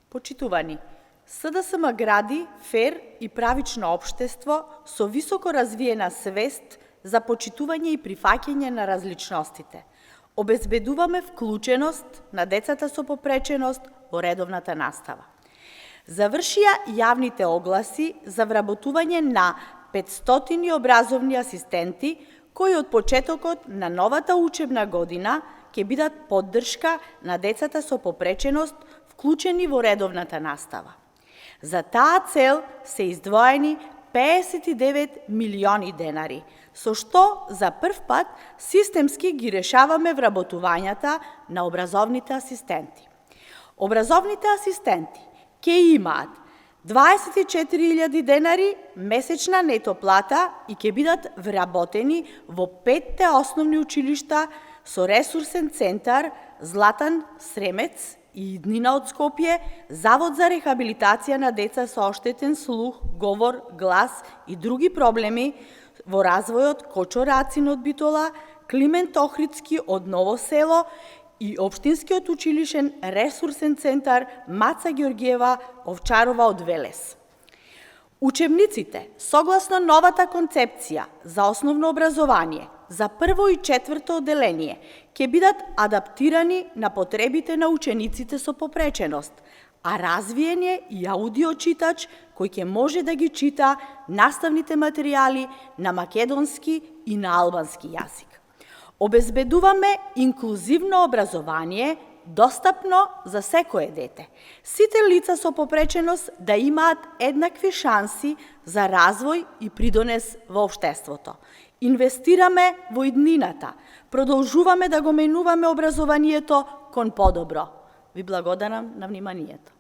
Почитувани, СДСМ гради фер и правично општество со високо развиена свест за почитување и прифаќање на различностите. Обезбедуваме вклученост на децата со попреченост во редовната настава. Завршија јавните огласи за вработување на 500 образовни асистенти кои од почетокот на новата учебна година ќе бидат поддршка на децата со попреченост вклучени во редовната настава. За таа цел се издвоени 59 милиони денари, со што за прв пат системски ги решаваме вработувањата на образовните асистенти. Образовните асистенти ќе имаат 24.000 денари месечна нето плата и ќе бидат вработени во 5 основни училишта со ресурсен центар Златан Сремец и иднина од Скопје, Завод за рехабилитација на деца со оштетен слух, говор, глас и други проблеми во развојот Кочо Рацин од Битола, Климент Охридски од Ново село и Општинскиот училишен ресурсен центар Маца Ѓорѓиева Овчарова од Велес. Учебниците, согласно новата концепција за основно образование, за прво и четврто одделение, ќе бидат адаптирани на потребите на учениците со попреченост, а развиен е и аудиочитач кој ќе може да ги чита наставните материјали на македонски и на албански јазик. Обезбедуваме инклузивно образование, достапно за секое дете. Сите лица со попреченост да имаат еднакви шанси за развој и придонес во општеството. Инвестираме во иднината, продолжуваме да го менуваме образованието кон подобро. Ви благодарам на вниманието.